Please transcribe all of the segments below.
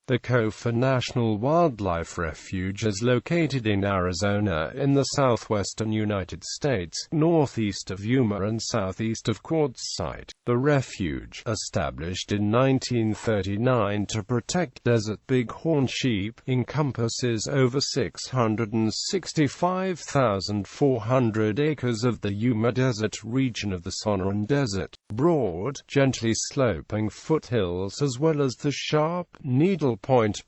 The Kofa National Wildlife Refuge is located in Arizona in the southwestern United States, northeast of Yuma and southeast of Quartzsite. The refuge, established in 1939 to protect desert bighorn sheep, encompasses over 665,400 acres of the Yuma Desert region of the Sonoran Desert.Broad, gently sloping foothills as well as the sharp, needlepoint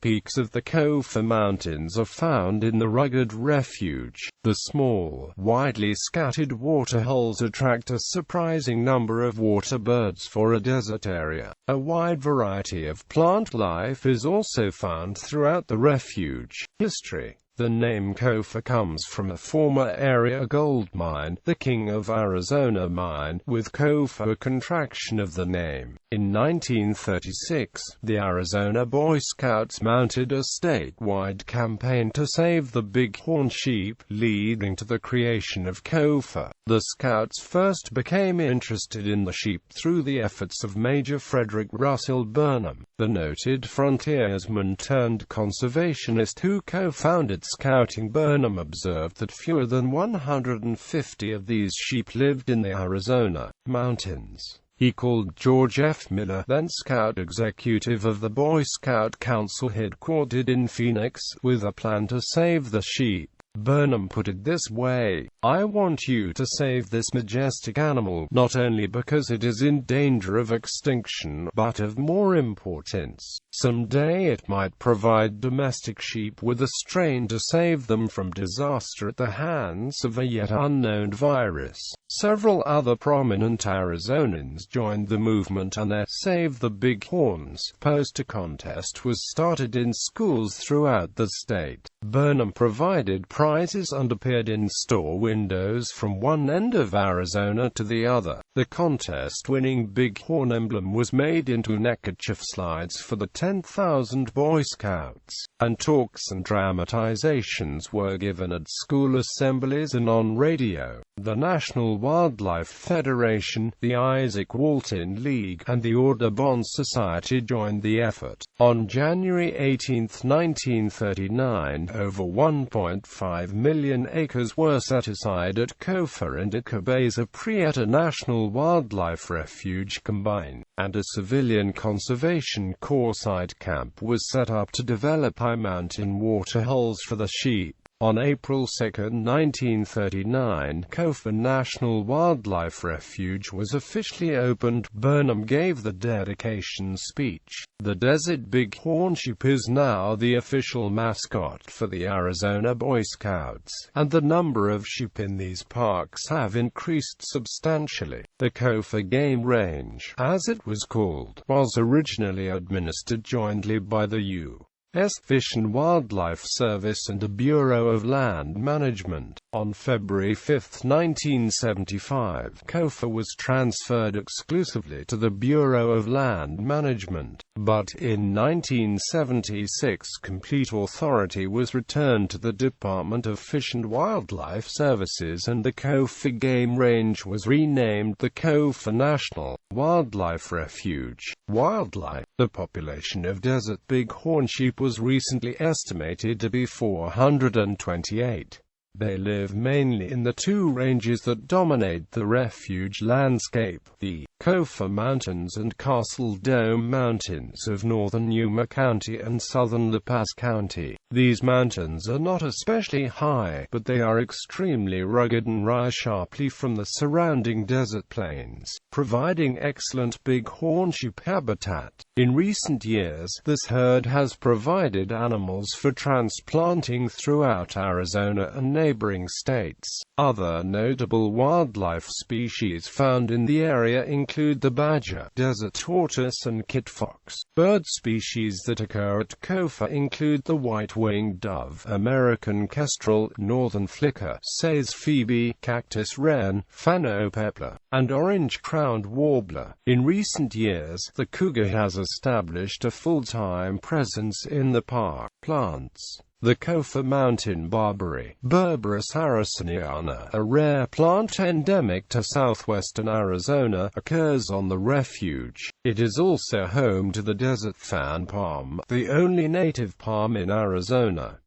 peaks of the Kofa Mountains are found in the rugged refuge. The small, widely scattered waterholes attract a surprising number of water birds for a desert area. A wide variety of plant life is also found throughout the refuge. History. The name Kofa comes from a former area gold mine, the King of Arizona mine, with Kofa a contraction of the name. In 1936, the Arizona Boy Scouts mounted a statewide campaign to save the bighorn sheep, leading to the creation of Kofa. The Scouts first became interested in the sheep through the efforts of Major Frederick Russell Burnham, the noted frontiersman turned conservationist who co-founded Scouting. Burnham observed that fewer than 150 of these sheep lived in the Arizona mountains. He called George F. Miller, then Scout Executive of the Boy Scout Council headquartered in Phoenix, with a plan to save the sheep. Burnham put it this way: "I want you to save this majestic animal, not only because it is in danger of extinction, but of more importance. Someday it might provide domestic sheep with a strain to save them from disaster at the hands of a yet unknown virus." Several other prominent Arizonans joined the movement and their Save the Bighorns poster contest was started in schools throughout the state. Burnham provided prizes and appeared in store windows from one end of Arizona to the other. The contest-winning bighorn emblem was made into neckerchief slides for the 10,000 Boy Scouts, and talks and dramatizations were given at school assemblies and on radio. The National Wildlife Federation, the Isaac Walton League, and the Audubon Society joined the effort. On January 18, 1939, over 1.5 million acres were set aside at Kofa and Cabeza Prieta National Wildlife Refuge combined, and a civilian conservation Quartzsite camp was set up to develop high mountain waterholes for the sheep. On April 2, 1939, Kofa National Wildlife Refuge was officially opened. Burnham gave the dedication speech. The desert bighorn sheep is now the official mascot for the Arizona Boy Scouts, and the number of sheep in these parks have increased substantially. The Kofa Game Range, as it was called, was originally administered jointly by the U.S. Fish and Wildlife Service and the Bureau of Land Management. On February 5, 1975, Kofa was transferred exclusively to the Bureau of Land Management, but in 1976 complete authority was returned to the Department of Fish and Wildlife Services and the Kofa Game Range was renamed the Kofa National Wildlife Refuge. Wildlife. The population of desert bighorn sheep was recently estimated to be 428. They live mainly in the two ranges that dominate the refuge landscape, the Kofa Mountains and Castle Dome Mountains of northern Yuma County and southern La Paz County. These mountains are not especially high, but they are extremely rugged and rise sharply from the surrounding desert plains, providing excellent bighorn sheep habitat. In recent years, this herd has provided animals for transplanting throughout Arizona and neighboring states. Other notable wildlife species found in the area include the badger, desert tortoise and kit fox. Bird species that occur at Kofa include the white-winged dove, American kestrel, northern flicker, Say's phoebe, cactus wren, phaneropepla, and orange-crowned warbler. In recent years, the cougar has established a full-time presence in the park. Plants. The Kofa mountain barberry, Berberis harrisoniana, a rare plant endemic to southwestern Arizona, occurs on the refuge. It is also home to the desert fan palm, the only native palm in Arizona.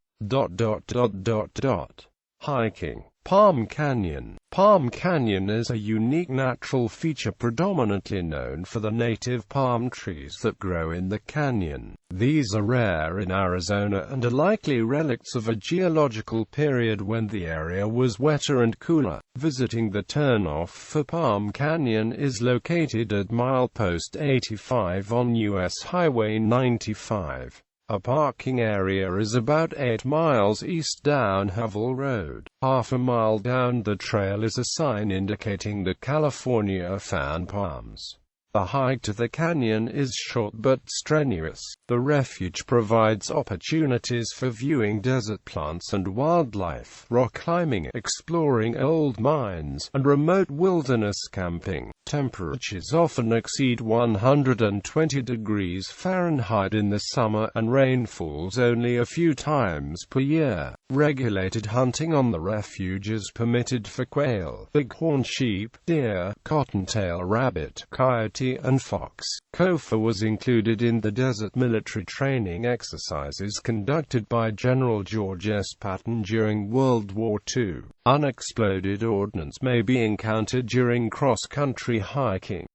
Hiking. Palm Canyon. Palm Canyon is a unique natural feature predominantly known for the native palm trees that grow in the canyon. These are rare in Arizona and are likely relics of a geological period when the area was wetter and cooler. Visiting the turnoff for Palm Canyon is located at milepost 85 on U.S. Highway 95. A parking area is about 8 miles east down Havel Road. Half a mile down the trail is a sign indicating the California fan palms. The hike to the canyon is short but strenuous. The refuge provides opportunities for viewing desert plants and wildlife, rock climbing, exploring old mines, and remote wilderness camping. Temperatures often exceed 120 degrees Fahrenheit in the summer, and rain falls only a few times per year. Regulated hunting on the refuge is permitted for quail, bighorn sheep, deer, cottontail rabbit, coyote, and fox. Kofa was included in the desert military training exercises conducted by General George S. Patton during World War II. Unexploded ordnance may be encountered during cross-country hiking.